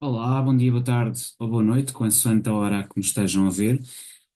Olá, bom dia, boa tarde ou boa noite, consoante a hora que me estejam a ver.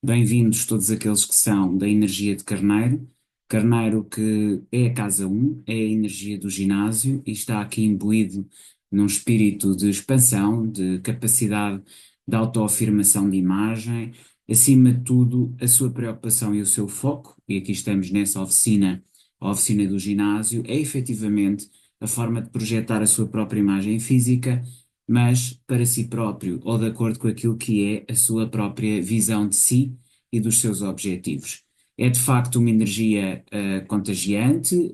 Bem-vindos todos aqueles que são da energia de Carneiro. Carneiro que é a casa um, é a energia do ginásio e está aqui imbuído num espírito de expansão, de capacidade de autoafirmação de imagem, acima de tudo a sua preocupação e o seu foco, e aqui estamos nessa oficina, a oficina do ginásio, é efetivamente a forma de projetar a sua própria imagem física, mas para si próprio ou de acordo com aquilo que é a sua própria visão de si e dos seus objetivos. É de facto uma energia contagiante,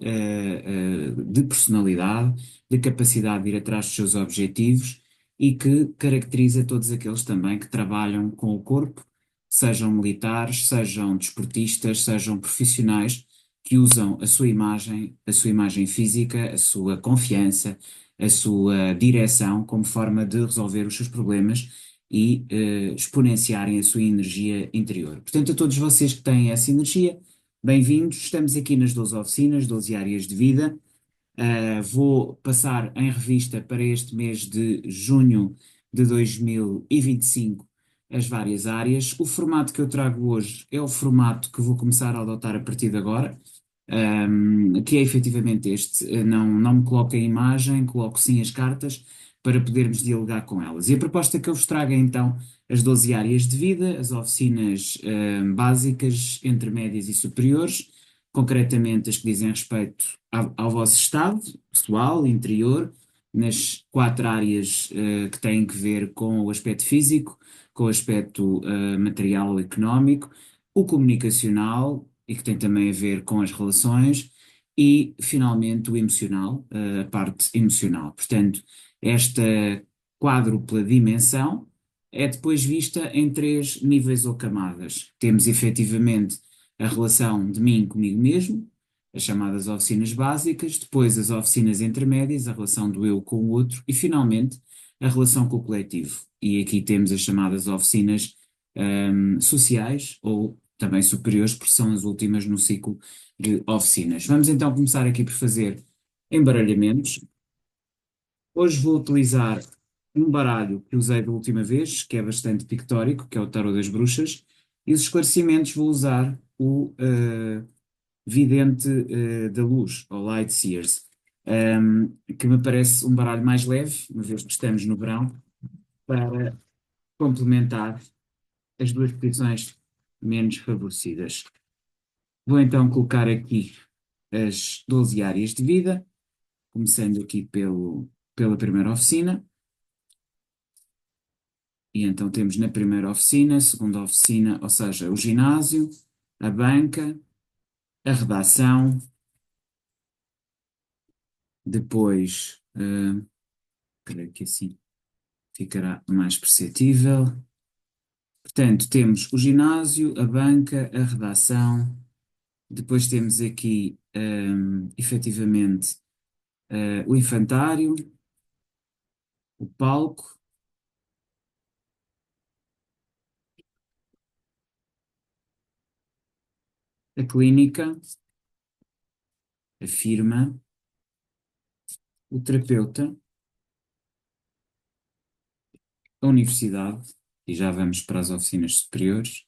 de personalidade, de capacidade de ir atrás dos seus objetivos e que caracteriza todos aqueles também que trabalham com o corpo, sejam militares, sejam desportistas, sejam profissionais que usam a sua imagem física, a sua confiança, a sua direção como forma de resolver os seus problemas e exponenciarem a sua energia interior. Portanto, a todos vocês que têm essa energia, bem-vindos. Estamos aqui nas 12 oficinas, 12 áreas de vida. Vou passar em revista para este mês de junho de 2025 as várias áreas. O formato que eu trago hoje é o formato que vou começar a adotar a partir de agora, que é efetivamente este. Não me coloco a imagem, coloco sim as cartas para podermos dialogar com elas. E a proposta que eu vos trago é então as 12 áreas de vida, as oficinas básicas, intermédias e superiores, concretamente as que dizem respeito ao vosso estado pessoal, interior, nas quatro áreas que têm que ver com o aspecto físico, com o aspecto material ou económico, o comunicacional, e que tem também a ver com as relações, e finalmente o emocional, a parte emocional. Portanto, esta quádrupla dimensão é depois vista em três níveis ou camadas. Temos efetivamente a relação de mim comigo mesmo, as chamadas oficinas básicas, depois as oficinas intermédias, a relação do eu com o outro e finalmente a relação com o coletivo. E aqui temos as chamadas oficinas sociais ou também superiores, porque são as últimas no ciclo de oficinas. Vamos então começar aqui por fazer embaralhamentos. Hoje vou utilizar um baralho que usei da última vez, que é bastante pictórico, que é o Tarot das Bruxas, e os esclarecimentos vou usar o Vidente da Luz, ou Light Seers, que me parece um baralho mais leve, uma vez que estamos no verão, para complementar as duas posições menos favorecidas. Vou então colocar aqui as 12 áreas de vida, começando aqui pela primeira oficina. E então temos na primeira oficina, segunda oficina, ou seja, o ginásio, a banca, a redação, depois, creio que assim ficará mais perceptível. Portanto, temos o ginásio, a banca, a redação, depois temos aqui, efetivamente, o infantário, o palco, a clínica, a firma, o terapeuta, a universidade, e já vamos para as oficinas superiores,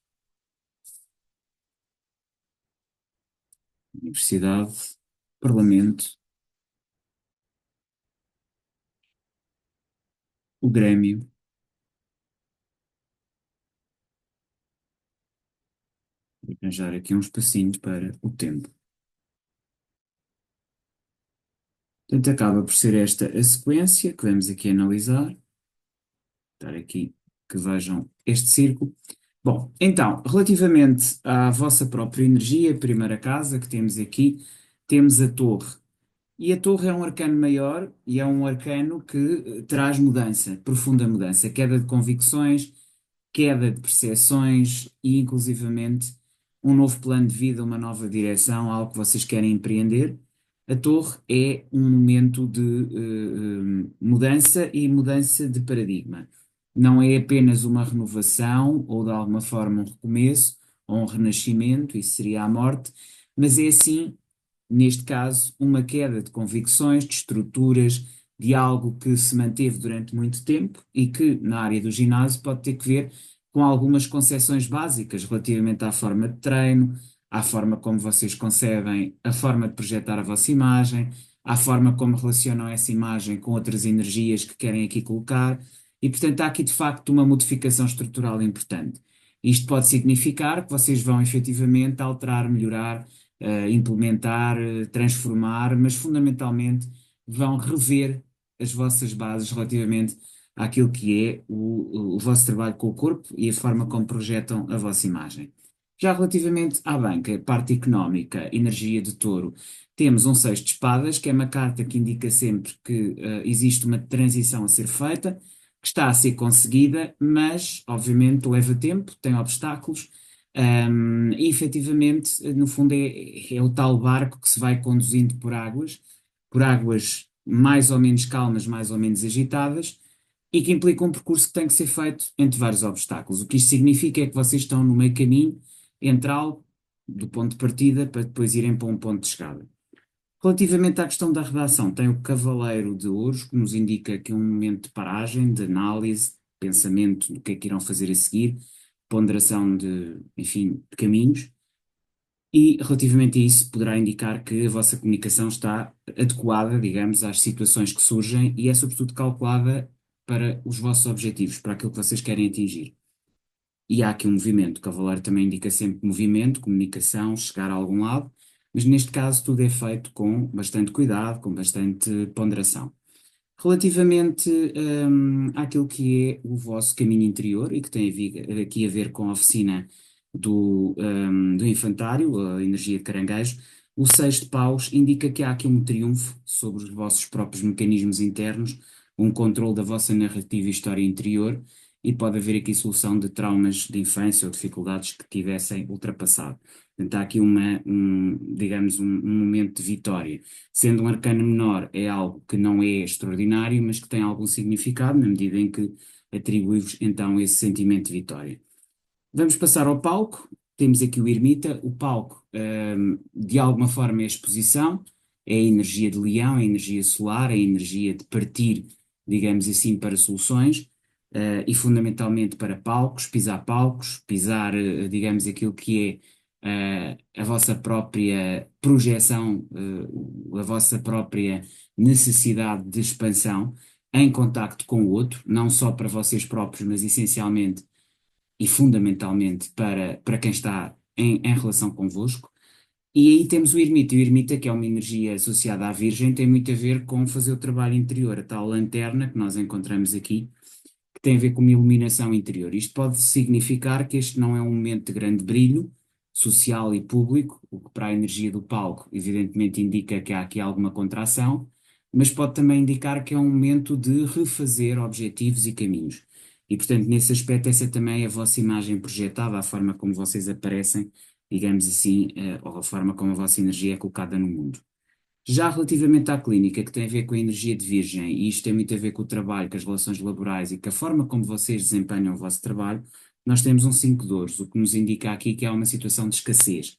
universidade, parlamento, o Grêmio, vou arranjar aqui um espacinho para o tempo. Portanto, acaba por ser esta a sequência que vamos aqui analisar. Dar aqui que vejam este círculo. Bom, então, relativamente à vossa própria energia, primeira casa que temos aqui, temos a torre. E a torre é um arcano maior e é um arcano que traz mudança, profunda mudança, queda de convicções, queda de percepções e, inclusivamente, um novo plano de vida, uma nova direção, algo que vocês querem empreender. A torre é um momento de mudança e mudança de paradigma. Não é apenas uma renovação ou, de alguma forma, um recomeço ou um renascimento, isso seria a morte, mas é sim, neste caso, uma queda de convicções, de estruturas, de algo que se manteve durante muito tempo e que, na área do ginásio, pode ter que ver com algumas concepções básicas relativamente à forma de treino, à forma como vocês concebem, a forma de projetar a vossa imagem, à forma como relacionam essa imagem com outras energias que querem aqui colocar. E, portanto, há aqui de facto uma modificação estrutural importante. Isto pode significar que vocês vão efetivamente alterar, melhorar, implementar, transformar, mas fundamentalmente vão rever as vossas bases relativamente àquilo que é o vosso trabalho com o corpo e a forma como projetam a vossa imagem. Já relativamente à banca, parte económica, energia de touro, temos um seis de espadas, que é uma carta que indica sempre que existe uma transição a ser feita, que está a ser conseguida, mas obviamente leva tempo, tem obstáculos, e efetivamente, no fundo, é o tal barco que se vai conduzindo por águas mais ou menos calmas, mais ou menos agitadas, e que implica um percurso que tem que ser feito entre vários obstáculos. O que isto significa é que vocês estão no meio caminho entre algo do ponto de partida para depois irem para um ponto de chegada. Relativamente à questão da redação, tem o Cavaleiro de Ouros, que nos indica que é um momento de paragem, de análise, pensamento do que é que irão fazer a seguir, ponderação de, enfim, de caminhos, e relativamente a isso poderá indicar que a vossa comunicação está adequada, digamos, às situações que surgem e é sobretudo calculada para os vossos objetivos, para aquilo que vocês querem atingir. E há aqui um movimento. O cavaleiro também indica sempre movimento, comunicação, chegar a algum lado, mas neste caso tudo é feito com bastante cuidado, com bastante ponderação. Relativamente àquilo que é o vosso caminho interior e que tem aqui a ver com a oficina do infantário, a energia de caranguejo, o seis de paus indica que há aqui um triunfo sobre os vossos próprios mecanismos internos, um controle da vossa narrativa e história interior, e pode haver aqui solução de traumas de infância ou dificuldades que tivessem ultrapassado. Portanto, há aqui digamos, um momento de vitória. Sendo um arcano menor, é algo que não é extraordinário, mas que tem algum significado, na medida em que atribui-vos então esse sentimento de vitória. Vamos passar ao palco. Temos aqui o ermita. O palco, de alguma forma, é a exposição, é a energia de leão, é a energia solar, é a energia de partir, digamos assim, para soluções, e fundamentalmente para palcos, pisar, digamos, aquilo que é, a vossa própria projeção, a vossa própria necessidade de expansão em contacto com o outro, não só para vocês próprios, mas essencialmente e fundamentalmente para quem está em relação convosco. E aí temos o ermita. E o ermita, que é uma energia associada à Virgem, tem muito a ver com fazer o trabalho interior, a tal lanterna que nós encontramos aqui, que tem a ver com uma iluminação interior. Isto pode significar que este não é um momento de grande brilho social e público, o que para a energia do palco, evidentemente, indica que há aqui alguma contração, mas pode também indicar que é um momento de refazer objetivos e caminhos. E, portanto, nesse aspecto, essa também é a vossa imagem projetada, a forma como vocês aparecem, digamos assim, ou a forma como a vossa energia é colocada no mundo. Já relativamente à clínica, que tem a ver com a energia de Virgem, e isto tem muito a ver com o trabalho, com as relações laborais e com a forma como vocês desempenham o vosso trabalho, nós temos um 5 de ouros, o que nos indica aqui que há uma situação de escassez.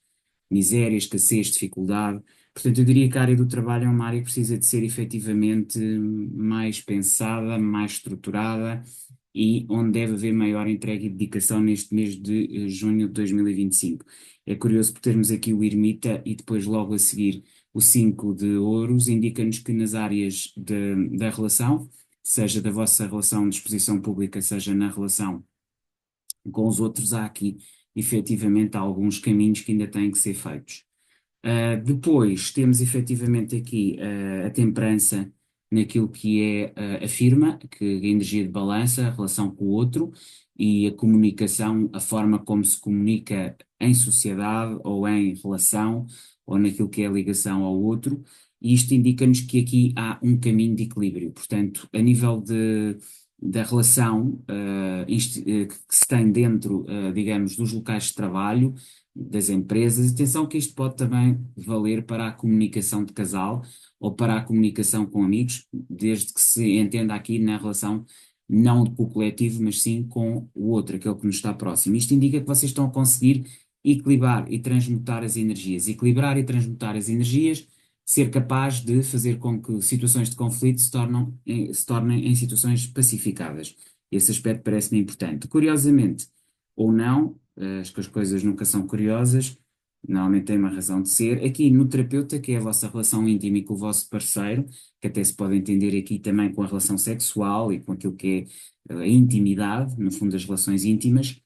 Miséria, escassez, dificuldade. Portanto, eu diria que a área do trabalho é uma área que precisa de ser efetivamente mais pensada, mais estruturada e onde deve haver maior entrega e dedicação neste mês de junho de 2025. É curioso por termos aqui o ermita e depois logo a seguir o 5 de ouros, indica-nos que nas áreas da relação, seja da vossa relação de exposição pública, seja na relação com os outros, há aqui efetivamente alguns caminhos que ainda têm que ser feitos. Depois temos efetivamente aqui a temperança naquilo que é a firma, que é a energia de balança, a relação com o outro e a comunicação, a forma como se comunica em sociedade ou em relação ou naquilo que é a ligação ao outro. E isto indica-nos que aqui há um caminho de equilíbrio. Portanto, a nível da relação que se tem dentro, digamos, dos locais de trabalho, das empresas. Atenção que isto pode também valer para a comunicação de casal ou para a comunicação com amigos, desde que se entenda aqui na relação não com o coletivo, mas sim com o outro, aquele que nos está próximo. Isto indica que vocês estão a conseguir equilibrar e transmutar as energias. Equilibrar e transmutar as energias ser capaz de fazer com que situações de conflito se tornem em situações pacificadas. Esse aspecto parece-me importante. Curiosamente, ou não, acho que as coisas nunca são curiosas, normalmente têm uma razão de ser. Aqui no terapeuta, que é a vossa relação íntima e com o vosso parceiro, que até se pode entender aqui também com a relação sexual e com aquilo que é a intimidade, no fundo, as relações íntimas.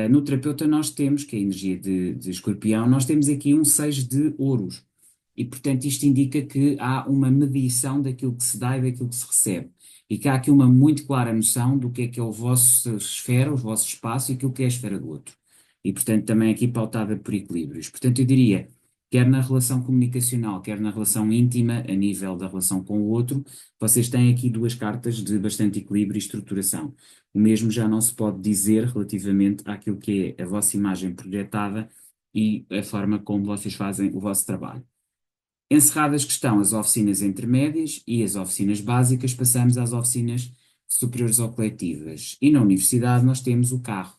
No terapeuta nós temos, que é a energia de escorpião, nós temos aqui um 6 de ouros. E, portanto, isto indica que há uma medição daquilo que se dá e daquilo que se recebe. E que há aqui uma muito clara noção do que é o vosso esfera, o vosso espaço e aquilo que é a esfera do outro. E, portanto, também aqui pautada por equilíbrios. Portanto, eu diria, quer na relação comunicacional, quer na relação íntima, a nível da relação com o outro, vocês têm aqui duas cartas de bastante equilíbrio e estruturação. O mesmo já não se pode dizer relativamente àquilo que é a vossa imagem projetada e a forma como vocês fazem o vosso trabalho. Encerradas que estão as oficinas intermédias e as oficinas básicas, passamos às oficinas superiores ou coletivas. E na universidade nós temos o carro.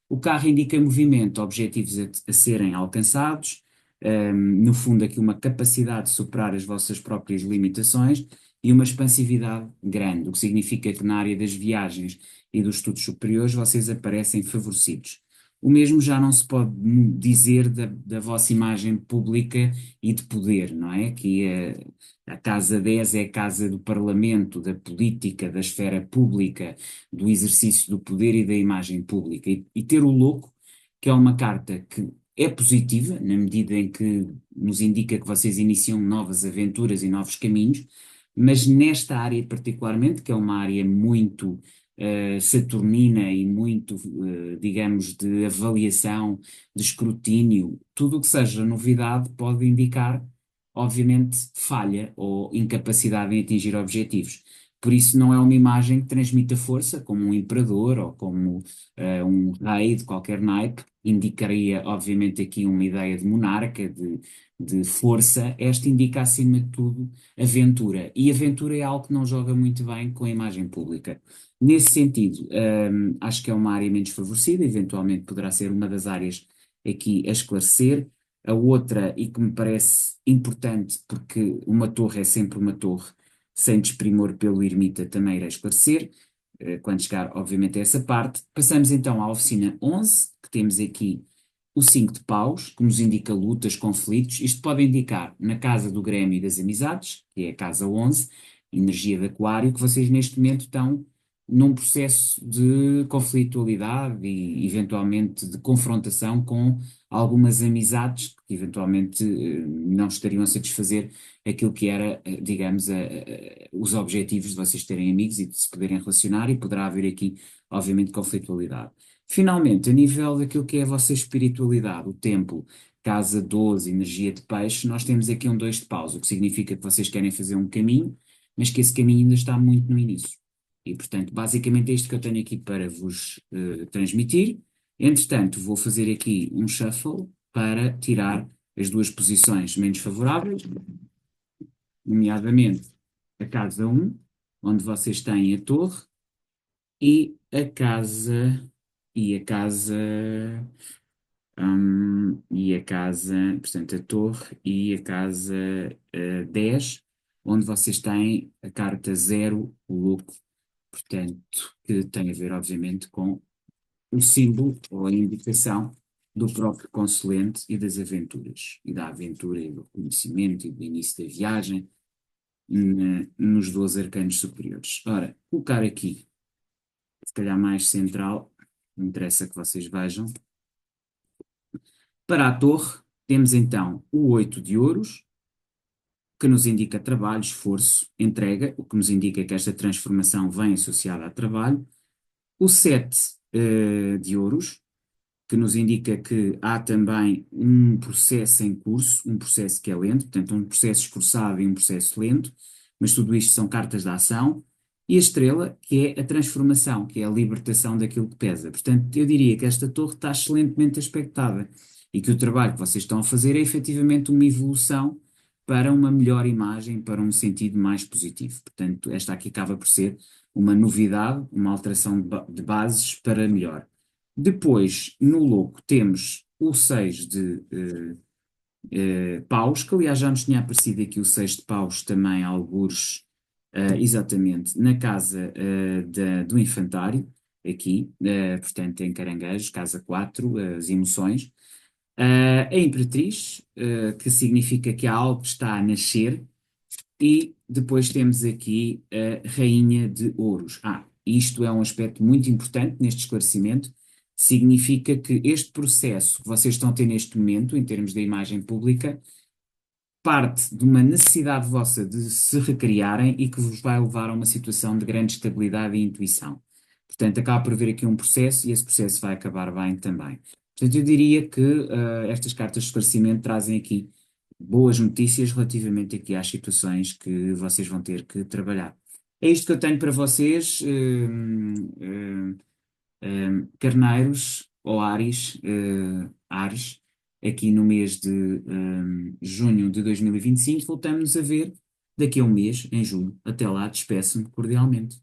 O carro indica movimento, objetivos a serem alcançados, no fundo aqui uma capacidade de superar as vossas próprias limitações e uma expansividade grande, o que significa que na área das viagens e dos estudos superiores vocês aparecem favorecidos. O mesmo já não se pode dizer da vossa imagem pública e de poder, não é? Que a Casa 10 é a casa do Parlamento, da política, da esfera pública, do exercício do poder e da imagem pública. E ter o louco, que é uma carta que é positiva, na medida em que nos indica que vocês iniciam novas aventuras e novos caminhos, mas nesta área particularmente, que é uma área muito saturnina e muito, digamos, de avaliação, de escrutínio, tudo o que seja novidade pode indicar, obviamente, falha ou incapacidade em atingir objetivos. Por isso não é uma imagem que transmita força, como um imperador ou como um rei de qualquer naipe, indicaria, obviamente, aqui uma ideia de monarca, de força. Esta indica, acima de tudo, aventura. E aventura é algo que não joga muito bem com a imagem pública. Nesse sentido, acho que é uma área menos favorecida, eventualmente poderá ser uma das áreas aqui a esclarecer. A outra, e que me parece importante, porque uma torre é sempre uma torre, sem desprimor pelo ermita, também irá esclarecer, quando chegar, obviamente, a essa parte. Passamos então à oficina 11, que temos aqui o 5 de paus, que nos indica lutas, conflitos. Isto pode indicar na casa do Grêmio e das Amizades, que é a casa 11, energia de aquário, que vocês neste momento estão num processo de conflitualidade e eventualmente de confrontação com algumas amizades que eventualmente não estariam a satisfazer aquilo que era, digamos, os objetivos de vocês terem amigos e de se poderem relacionar, e poderá haver aqui, obviamente, conflitualidade. Finalmente, a nível daquilo que é a vossa espiritualidade, o templo, casa 12, energia de peixe, nós temos aqui um 2 de paus, o que significa que vocês querem fazer um caminho, mas que esse caminho ainda está muito no início. E, portanto, basicamente é isto que eu tenho aqui para vos transmitir. Entretanto, vou fazer aqui um shuffle para tirar as duas posições menos favoráveis, nomeadamente a casa 1, onde vocês têm a torre, e a casa, e a casa, portanto, a torre e a casa 10, onde vocês têm a carta 0, o louco, portanto, que tem a ver, obviamente, com o símbolo ou a indicação do próprio consulente e das aventuras, e da aventura e do conhecimento e do início da viagem nos 12 arcanos superiores. Ora, colocar aqui, se calhar mais central, não interessa que vocês vejam. Para a torre, temos então o 8 de ouros, que nos indica trabalho, esforço, entrega, o que nos indica que esta transformação vem associada a trabalho. O 7 de ouros, que nos indica que há também um processo em curso, um processo que é lento, portanto, um processo esforçado e um processo lento, mas tudo isto são cartas de ação. E a estrela, que é a transformação, que é a libertação daquilo que pesa. Portanto, eu diria que esta torre está excelentemente aspectada e que o trabalho que vocês estão a fazer é efetivamente uma evolução para uma melhor imagem, para um sentido mais positivo. Portanto, esta aqui acaba por ser uma novidade, uma alteração de bases para melhor. Depois, no louco, temos o 6 paus, que aliás já nos tinha aparecido aqui o 6 de paus também, algures, exatamente, na casa do infantário, aqui, portanto em Caranguejos, casa 4 as emoções. A Imperatriz, que significa que a algo está a nascer, e depois temos aqui a Rainha de Ouros. Isto é um aspecto muito importante neste esclarecimento. Significa que este processo que vocês estão a ter neste momento, em termos da imagem pública, parte de uma necessidade vossa de se recriarem e que vos vai levar a uma situação de grande estabilidade e intuição. Portanto, acaba por haver aqui um processo e esse processo vai acabar bem também. Portanto, eu diria que estas cartas de esclarecimento trazem aqui boas notícias relativamente aqui às situações que vocês vão ter que trabalhar. É isto que eu tenho para vocês, carneiros ou Ares, aqui no mês de junho de 2025. Voltamos a ver daqui a um mês, em julho. Até lá, despeço-me cordialmente.